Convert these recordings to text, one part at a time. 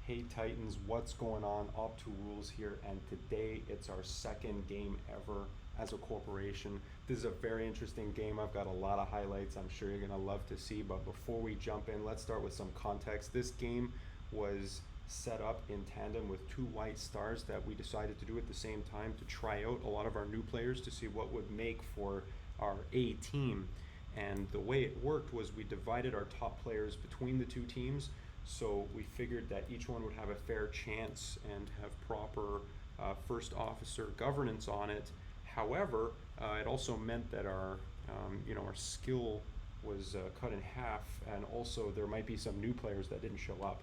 Hey Titans, what's going on? Up2Rules here, and today it's our second game ever as a corporation. This is a very interesting game. I've got a lot of highlights I'm sure you're going to love to see, but before we jump in, let's start with some context. This game was set up in tandem with two white stars that we decided to do at the same time to try out a lot of our new players to see what would make for our A team. And the way it worked was we divided our top players between the two teams. So we figured that each one would have a fair chance and have proper first officer governance on it. However, it also meant that our skill was cut in half, and also there might be some new players that didn't show up.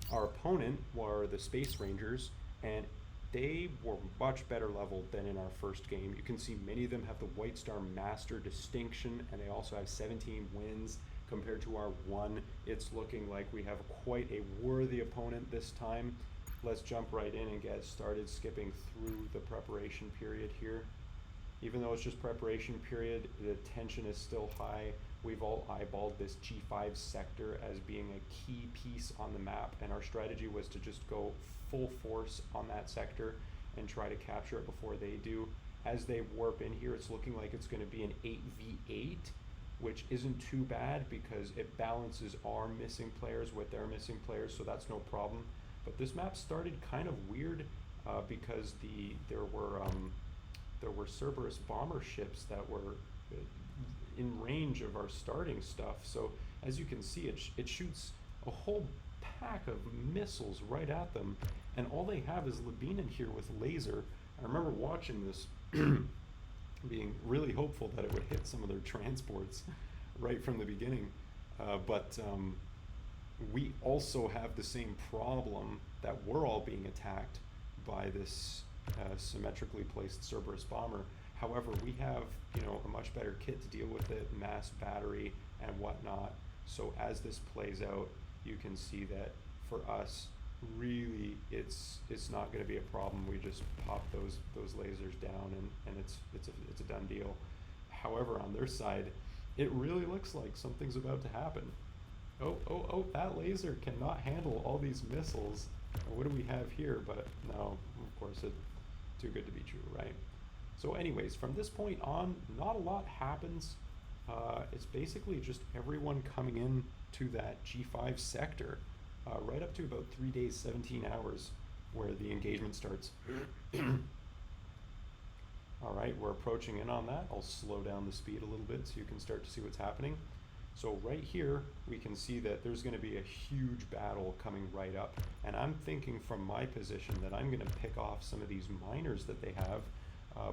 Our opponent were the Space Rangers, and they were much better leveled than in our first game. You can see many of them have the White Star Master distinction, and they also have 17 wins compared to our one. It's looking like we have quite a worthy opponent this time. Let's jump right in and get started, skipping through the preparation period here. Even though it's just preparation period, the tension is still high. We've all eyeballed this G5 sector as being a key piece on the map, and our strategy was to just go full force on that sector and try to capture it before they do. As they warp in here, it's looking like it's going to be an 8v8, which isn't too bad because it balances our missing players with their missing players, so that's no problem. But this map started kind of weird because there were Cerberus bomber ships that were in range of our starting stuff. So as you can see, it shoots a whole pack of missiles right at them, and all they have is Labine here with laser. I remember watching this being really hopeful that it would hit some of their transports right from the beginning. But we also have the same problem that we're all being attacked by this symmetrically placed Cerberus bomber. However, we have a much better kit to deal with it, mass battery and whatnot. So as this plays out, you can see that for us, really, it's not going to be a problem. We just pop those lasers down, and it's a done deal. However, on their side, it really looks like something's about to happen. Oh! That laser cannot handle all these missiles. What do we have here? But no, of course, it's too good to be true, right? So anyways, from this point on, not a lot happens. It's basically just everyone coming in to that G5 sector, right up to about 3 days, 17 hours, where the engagement starts. All right, we're approaching in on that. I'll slow down the speed a little bit so you can start to see what's happening. So right here, we can see that there's going to be a huge battle coming right up. And I'm thinking from my position that I'm going to pick off some of these miners that they have,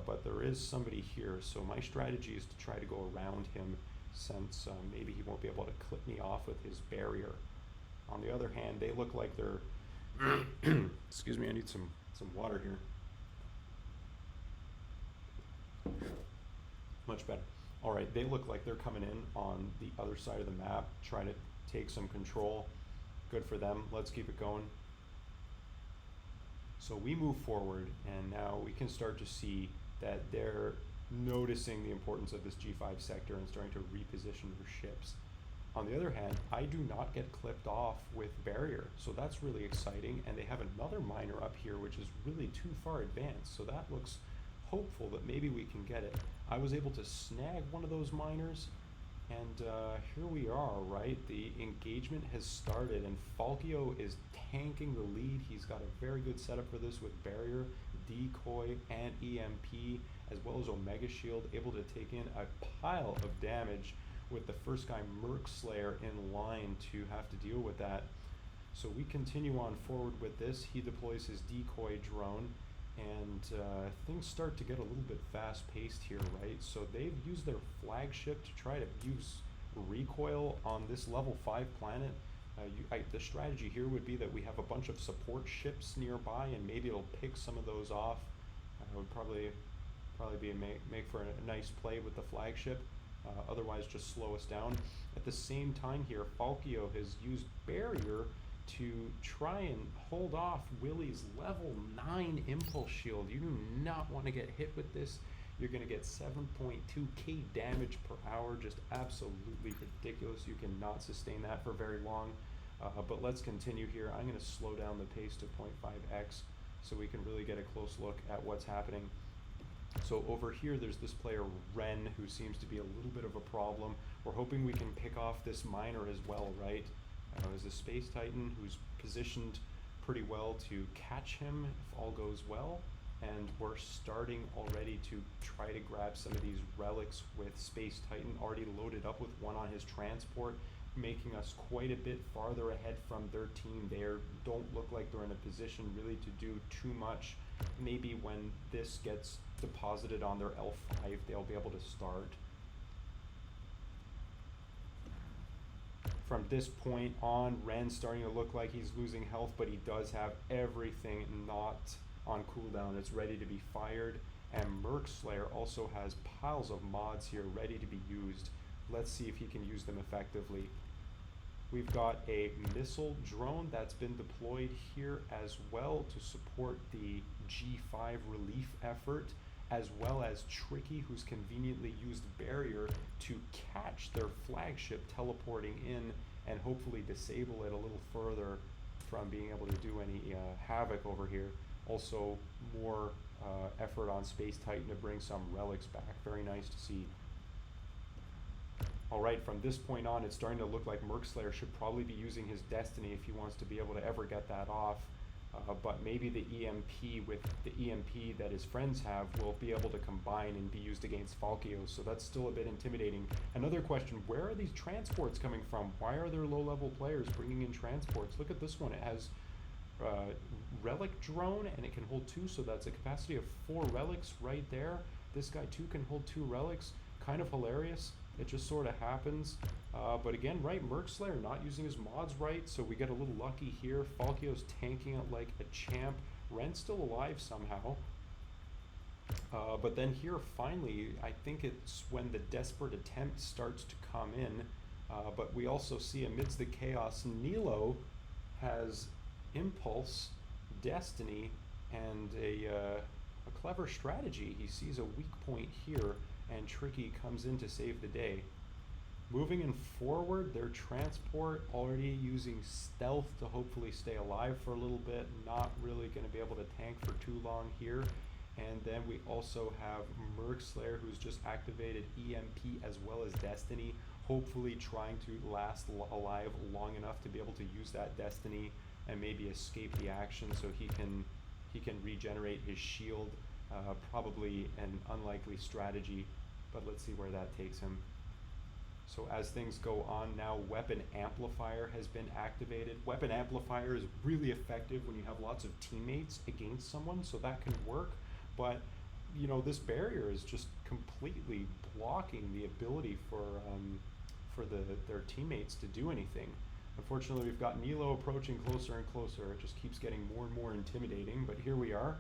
but there is somebody here. So my strategy is to try to go around him, since maybe he won't be able to clip me off with his barrier. On the other hand, they look like they're excuse me, I need some water here. Much better. All right, they look like they're coming in on the other side of the map, trying to take some control. Good for them. Let's keep it going. So we move forward, and now we can start to see that they're noticing the importance of this G5 sector and starting to reposition their ships. On the other hand, I do not get clipped off with barrier, so that's really exciting. And they have another miner up here, which is really too far advanced, so that looks hopeful that maybe we can get it. I was able to snag one of those miners, and here we are, right? The engagement has started, and Falkio is tanking the lead. He's got a very good setup for this with barrier, decoy, and EMP, as well as Omega Shield, able to take in a pile of damage, with the first guy, Merc Slayer, in line to have to deal with that. So we continue on forward with this. He deploys his decoy drone, and things start to get a little bit fast-paced here, right? So they've used their flagship to try to use recoil on this level 5 planet. The strategy here would be that we have a bunch of support ships nearby, and maybe it'll pick some of those off. Would probably be make for a nice play with the flagship. Otherwise, just slow us down. At the same time here, Falkio has used barrier to try and hold off Willie's level 9 impulse shield. You do not want to get hit with this. You're going to get 7.2k damage per hour, just absolutely ridiculous. You cannot sustain that for very long. But let's continue here. I'm going to slow down the pace to 0.5x so we can really get a close look at what's happening. So over here, there's this player Ren who seems to be a little bit of a problem. We're hoping we can pick off this miner as well, right? There's a Space Titan who's positioned pretty well to catch him if all goes well. And we're starting already to try to grab some of these relics with Space Titan already loaded up with one on his transport, making us quite a bit farther ahead from their team. They don't look like they're in a position really to do too much. Maybe when this gets deposited on their L5, they'll be able to start. From this point on, Ren's starting to look like he's losing health, but he does have everything not on cooldown. It's ready to be fired, and Mercslayer also has piles of mods here ready to be used. Let's see if he can use them effectively. We've got a missile drone that's been deployed here as well to support the G5 relief effort, as well as Tricky, who's conveniently used Barrier to catch their flagship teleporting in and hopefully disable it a little further from being able to do any havoc over here. Also, more effort on Space Titan to bring some relics back. Very nice to see. Alright, from this point on, it's starting to look like Mercslayer should probably be using his Destiny if he wants to be able to ever get that off. But maybe the EMP with the EMP that his friends have will be able to combine and be used against Falkios, so that's still a bit intimidating. Another question, where are these transports coming from? Why are there low-level players bringing in transports? Look at this one, it has relic drone and it can hold 2, so that's a capacity of 4 relics right there. This guy too can hold 2 relics. Kind of hilarious. It just sort of happens. But again, right, Mercslayer not using his mods right, so we get a little lucky here. Falkio's tanking it like a champ. Ren's still alive somehow. But then here, finally, I think it's when the desperate attempt starts to come in. But we also see amidst the chaos, Nilo has Impulse, Destiny, and a clever strategy. He sees a weak point here, and Tricky comes in to save the day. Moving in forward, their transport already using stealth to hopefully stay alive for a little bit, not really going to be able to tank for too long here. And then we also have Mercslayer, who's just activated EMP as well as Destiny, hopefully trying to last alive long enough to be able to use that Destiny and maybe escape the action so he can regenerate his shield. Probably an unlikely strategy, but let's see where that takes him. So as things go on now, Weapon Amplifier has been activated. Weapon Amplifier is really effective when you have lots of teammates against someone, so that can work. But you know, this barrier is just completely blocking the ability for their teammates to do anything. Unfortunately, we've got Nilo approaching closer and closer. It just keeps getting more and more intimidating, but here we are.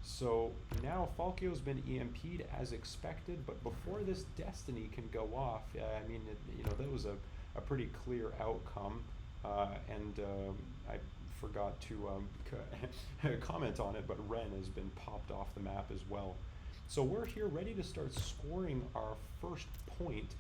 So now Falkio's been EMP'd as expected, but before this Destiny can go off, I mean, that was a pretty clear outcome, and I forgot to comment on it, but Ren has been popped off the map as well. So we're here ready to start scoring our first point,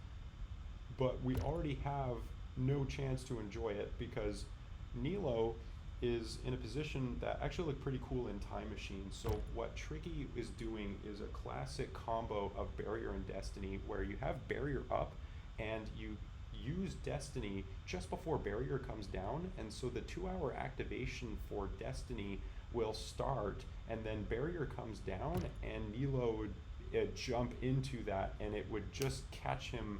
but we already have no chance to enjoy it because Nilo is in a position that actually looked pretty cool in Time Machine. So what Tricky is doing is a classic combo of Barrier and Destiny, where you have Barrier up and you use Destiny just before Barrier comes down, and so the 2-hour activation for Destiny will start, and then Barrier comes down and Nilo would jump into that, and it would just catch him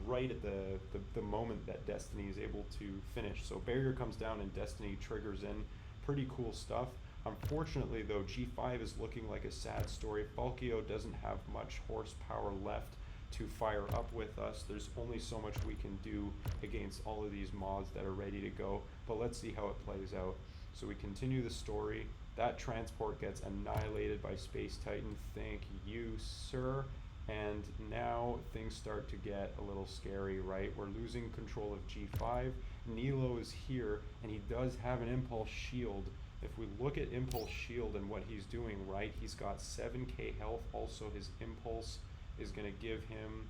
right at the moment that Destiny is able to finish. So Barrier comes down and Destiny triggers in. Pretty cool stuff. Unfortunately though, G5 is looking like a sad story. Falkio doesn't have much horsepower left to fire up with us. There's only so much we can do against all of these mods that are ready to go, but let's see how it plays out. So we continue the story. That transport gets annihilated by Space Titan. Thank you, sir. And now things start to get a little scary, right? We're losing control of G5. Nilo is here, and he does have an Impulse Shield. If we look at Impulse Shield and what he's doing, right, he's got 7k health. Also, his Impulse is going to give him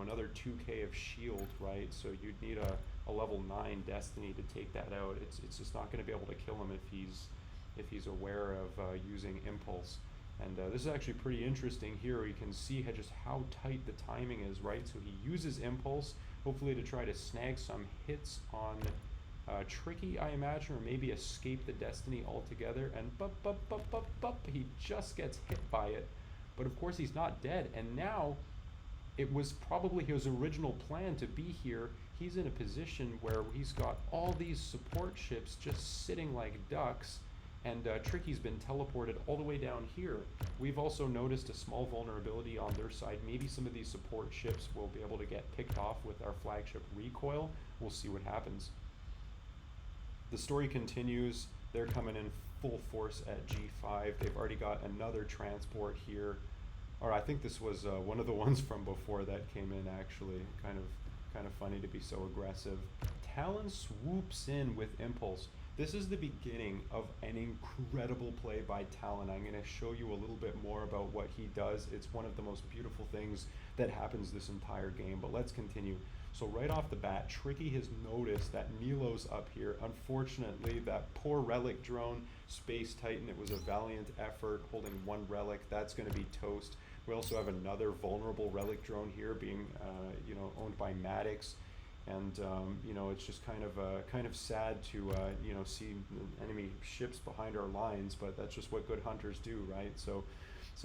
another 2k of shield, right? So you'd need a a level 9 Destiny to take that out. It's just not going to be able to kill him if he's aware of using Impulse. And this is actually pretty interesting here. You can see just how tight the timing is, right? So he uses Impulse, hopefully to try to snag some hits on Tricky, I imagine, or maybe escape the Destiny altogether. And he just gets hit by it. But of course he's not dead. And now it was probably his original plan to be here. He's in a position where he's got all these support ships just sitting like ducks. And Tricky's been teleported all the way down here. We've also noticed a small vulnerability on their side. Maybe some of these support ships will be able to get picked off with our flagship recoil. We'll see what happens. The story continues. They're coming in full force at G5. They've already got another transport here. Or I think this was one of the ones from before that came in, actually. Kind of funny to be so aggressive. Talon swoops in with Impulse. This is the beginning of an incredible play by Talon. I'm going to show you a little bit more about what he does. It's one of the most beautiful things that happens this entire game, but let's continue. So right off the bat, Tricky has noticed that Nilo's up here. Unfortunately, that poor relic drone, Space Titan, it was a valiant effort holding one relic. That's going to be toast. We also have another vulnerable relic drone here being owned by Maddox. And it's just kind of sad to see enemy ships behind our lines, but that's just what good hunters do, right? So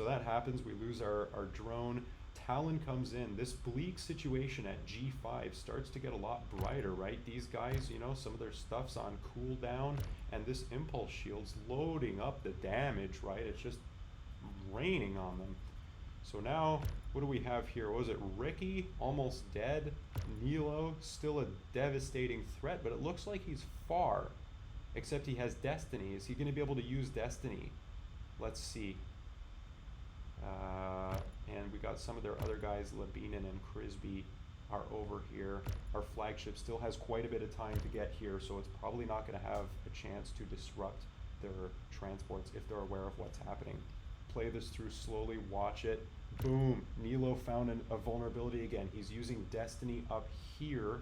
that happens. We lose our drone. Talon comes in. This bleak situation at G5 starts to get a lot brighter, right? These guys, some of their stuff's on cooldown, and this Impulse shield's loading up the damage, right? It's just raining on them. So now, what do we have here? Was it Ricky, almost dead? Nilo, still a devastating threat, but it looks like he's far. Except he has Destiny. Is he going to be able to use Destiny? Let's see. And we got some of their other guys, Labinen and Crisby, are over here. Our flagship still has quite a bit of time to get here, so it's probably not going to have a chance to disrupt their transports if they're aware of what's happening. Play this through slowly, watch it. Boom, Nilo found a vulnerability again. He's using Destiny up here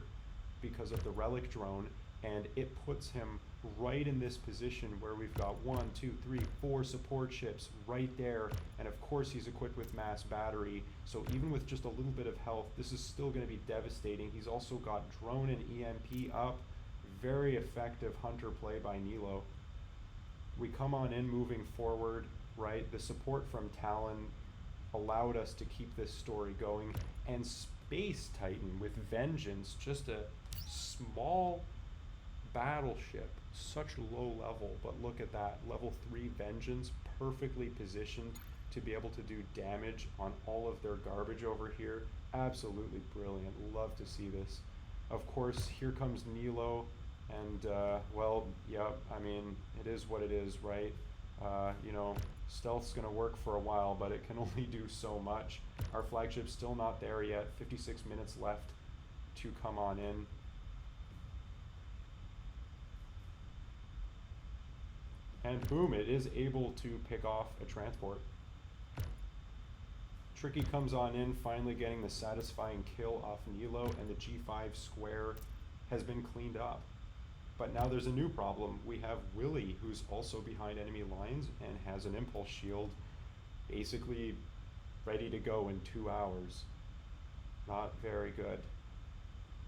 because of the relic drone, and it puts him right in this position where we've got 1, 2, 3, 4 support ships right there, and of course he's equipped with mass battery, so even with just a little bit of health, this is still going to be devastating. He's also got drone and EMP up. Very effective hunter play by Nilo. We come on in moving forward, right? The support from Talon allowed us to keep this story going, and Space Titan with Vengeance, just a small battleship, such low level, but look at that, level 3 Vengeance, perfectly positioned to be able to do damage on all of their garbage over here. Absolutely brilliant. Love to see this. Of course, here comes Nilo, and it is what it is, right? Stealth's going to work for a while, but it can only do so much. Our flagship's still not there yet. 56 minutes left to come on in. And boom, it is able to pick off a transport. Tricky comes on in, finally getting the satisfying kill off Nilo, and the G5 square has been cleaned up. But now there's a new problem. We have Willy, who's also behind enemy lines and has an Impulse shield basically ready to go in 2 hours. Not very good.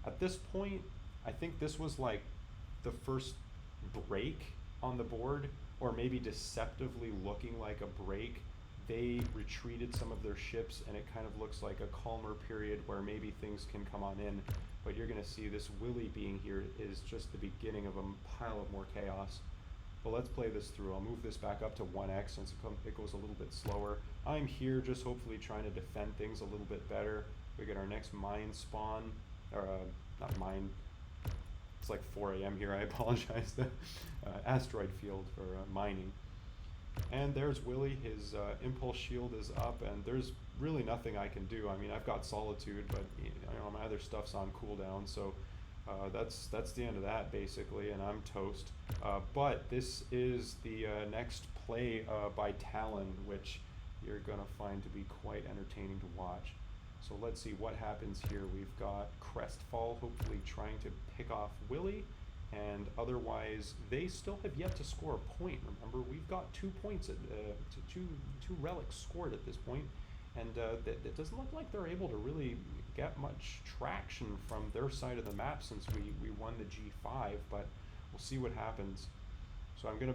At this point, I think this was like the first break on the board, or maybe deceptively looking like a break. They retreated some of their ships, and it kind of looks like a calmer period where maybe things can come on in. But you're going to see this Willy being here is just the beginning of a pile of more chaos. But let's play this through. I'll move this back up to 1x since it goes a little bit slower. I'm here just hopefully trying to defend things a little bit better. We get our next mine spawn, or not mine, it's like 4 a.m. here, I apologize. The asteroid field for mining. And there's Willy, his Impulse shield is up, and there's really nothing I can do. I mean, I've got Solitude, but my other stuff's on cooldown, so that's the end of that basically, and I'm toast. But this is the next play by Talon, which you're gonna find to be quite entertaining to watch. So let's see what happens here. We've got Crestfall hopefully trying to pick off Willie, and otherwise they still have yet to score a point. Remember, we've got 2 points at two relics scored at this point, and it doesn't look like they're able to really get much traction from their side of the map since we won the G5, but we'll see what happens. So I'm gonna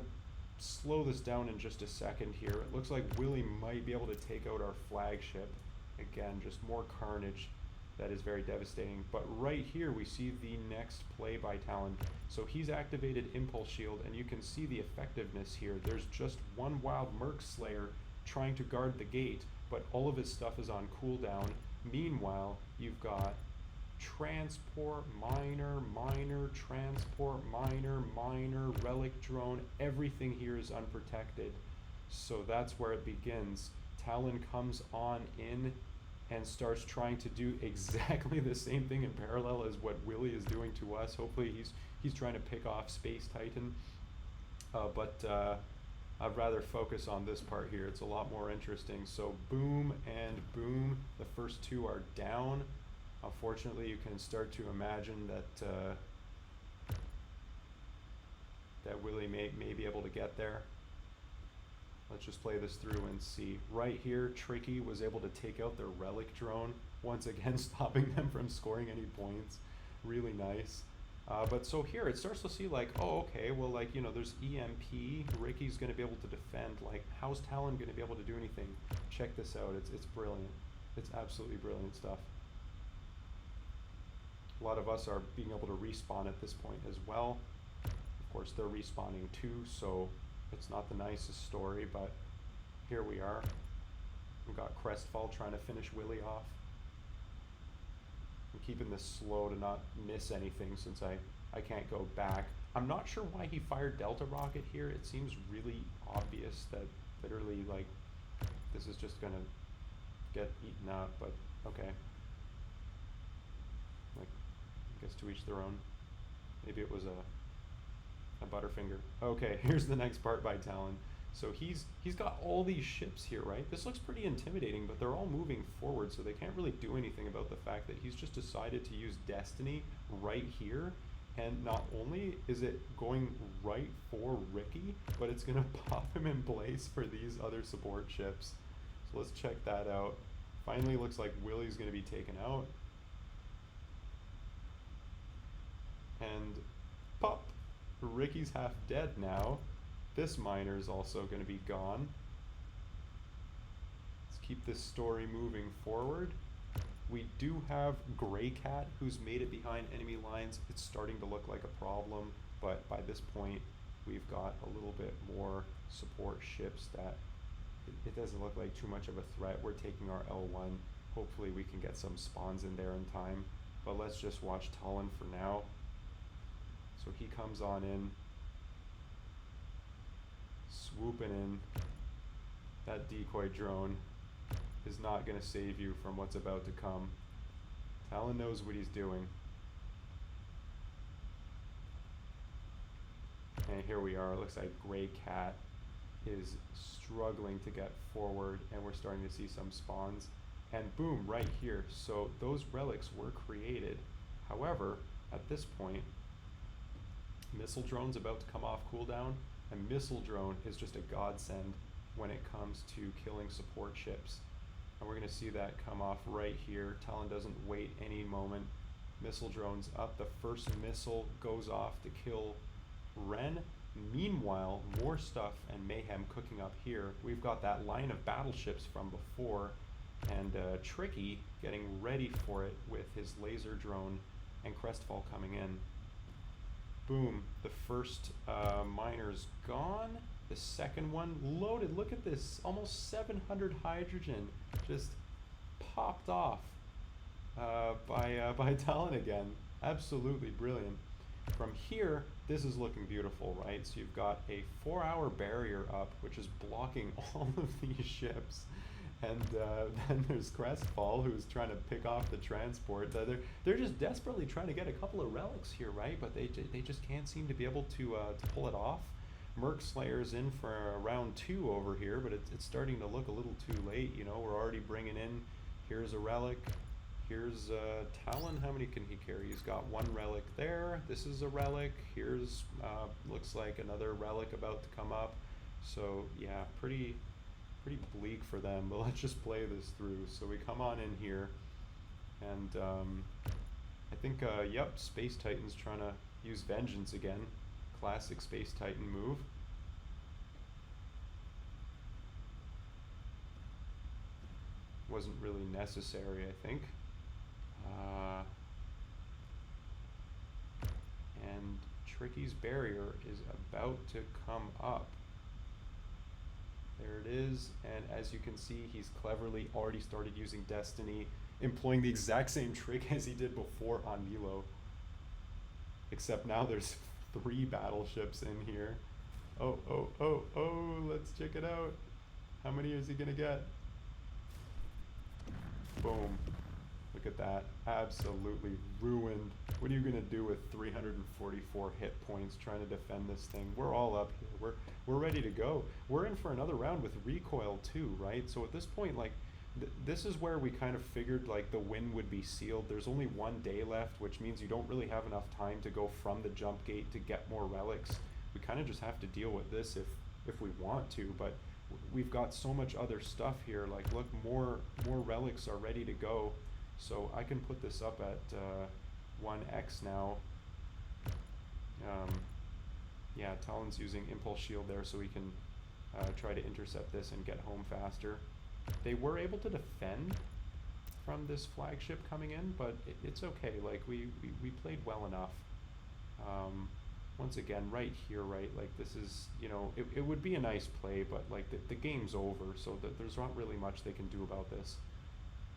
slow this down in just a second here. It looks like Willie might be able to take out our flagship. Again, just more carnage. That is very devastating. But right here we see the next play by Talon. So he's activated Impulse Shield, and you can see the effectiveness here. There's just one wild Merc Slayer trying to guard the gate, but all of his stuff is on cooldown. Meanwhile, you've got transport, miner, transport, miner, relic drone. Everything here is unprotected. So that's where it begins. Talon comes on in and starts trying to do exactly the same thing in parallel as what Willie is doing to us. Hopefully he's trying to pick off Space Titan. But I'd rather focus on this part here. It's a lot more interesting. So boom and boom. The first two are down. Unfortunately, you can start to imagine that that Willie may be able to get there. Let's just play this through and see. Right here, Tricky was able to take out their relic drone, once again stopping them from scoring any points. Really nice. But so here it starts to see like, oh, okay, well, like, you know, there's EMP. Ricky's going to be able to defend. Like, how's Talon going to be able to do anything? Check this out. It's brilliant. It's absolutely brilliant stuff. A lot of us are being able to respawn at this point as well. Of course, they're respawning too, so it's not the nicest story, but here we are. We've got Crestfall trying to finish Willie off. I'm keeping this slow to not miss anything since I can't go back. I'm not sure why he fired Delta Rocket here. It seems really obvious that literally, like, this is just gonna get eaten up, but okay. Like, I guess to each their own. Maybe it was a Butterfinger. Okay, here's the next part by Talon. So he's got all these ships here, right? This looks pretty intimidating, but they're all moving forward, so they can't really do anything about the fact that he's just decided to use Destiny right here. And not only is it going right for Ricky, but it's gonna pop him in place for these other support ships. So let's check that out. Finally looks like Willie's gonna be taken out. And pop! Ricky's half dead now. This miner is also going to be gone. Let's keep this story moving forward. We do have Grey Cat, who's made it behind enemy lines. It's starting to look like a problem, but by this point, we've got a little bit more support ships that it doesn't look like too much of a threat. We're taking our L1. Hopefully we can get some spawns in there in time, but let's just watch Talon for now. So he comes on in, swooping in. That decoy drone is not going to save you from what's about to come. Talon knows what he's doing. And here we are. It looks like Grey Cat is struggling to get forward, and we're starting to see some spawns. And boom, right here. So those relics were created. However, at this point, Missile Drone's about to come off cooldown, and Missile Drone is just a godsend when it comes to killing support ships. And we're going to see that come off right here. Talon doesn't wait any moment. Missile Drone's up. The first missile goes off to kill Ren. Meanwhile, more stuff and mayhem cooking up here. We've got that line of battleships from before, and Tricky getting ready for it with his laser drone, and Crestfall coming in. Boom, the first miner's gone. The second one loaded. Look at this, almost 700 hydrogen just popped off by Talon again. Absolutely brilliant. From here, this is looking beautiful, right? So you've got a 4-hour barrier up, which is blocking all of these ships. And then there's Crestfall, who's trying to pick off the transport. They're just desperately trying to get a couple of relics here, right? But they just can't seem to be able to pull it off. Merc Slayer's in for round 2 over here, but it's starting to look a little too late. You know, we're already bringing in Here's a relic. Here's Talon. How many can he carry? He's got one relic there. This is a relic. Here's looks like another relic about to come up. So yeah, pretty bleak for them. But let's just play this through. So we come on in here, and I think yep, Space Titan's trying to use Vengeance again. Classic Space Titan move. Wasn't really necessary, I think. And Tricky's barrier is about to come up. There it is, and as you can see, he's cleverly already started using Destiny, employing the exact same trick as he did before on Nilo. Except now there's 3 battleships in here. Oh, let's check it out. How many is he gonna get? Boom. Look at that. Absolutely ruined. What are you gonna do with 344 hit points trying to defend this thing? We're all up here. We're ready to go. We're in for another round with recoil too, right? So at this point, like, this is where we kind of figured like the win would be sealed. There's only 1 day left, which means you don't really have enough time to go from the jump gate to get more relics. We kind of just have to deal with this if we want to, but we've got so much other stuff here. Like, look, more relics are ready to go. So I can put this up at 1x now. Yeah, Talon's using Impulse Shield there so we can try to intercept this and get home faster. They were able to defend from this flagship coming in, but it's okay. Like, we played well enough. Once again, right here, right, like, this is, you know, it would be a nice play, but like the game's over, so there's not really much they can do about this.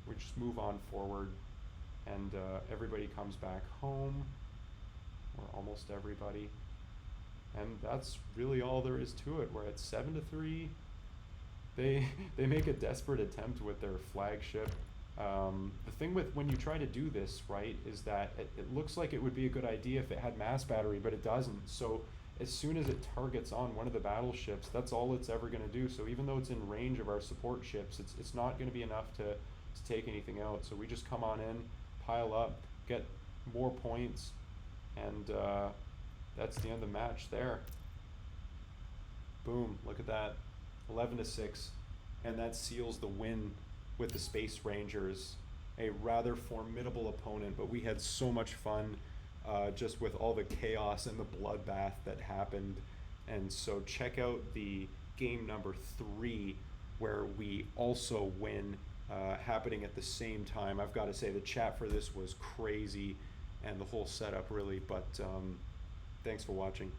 We just move on forward, and everybody comes back home, or almost everybody, and that's really all there is to it. We're at 7-3. They make a desperate attempt with their flagship. The thing with when you try to do this, right, is that it looks like it would be a good idea if it had mass battery, but it doesn't. So as soon as it targets on one of the battleships, that's all it's ever going to do. So even though it's in range of our support ships, it's not going to be enough to take anything out. So we just come on in, pile up, get more points, and that's the end of the match there. Boom, look at that. 11-6, and that seals the win with the Space Rangers. A rather formidable opponent, but we had so much fun just with all the chaos and the bloodbath that happened. And so check out the game number 3, where we also win, happening at the same time. I've got to say the chat for this was crazy, and the whole setup really, but thanks for watching.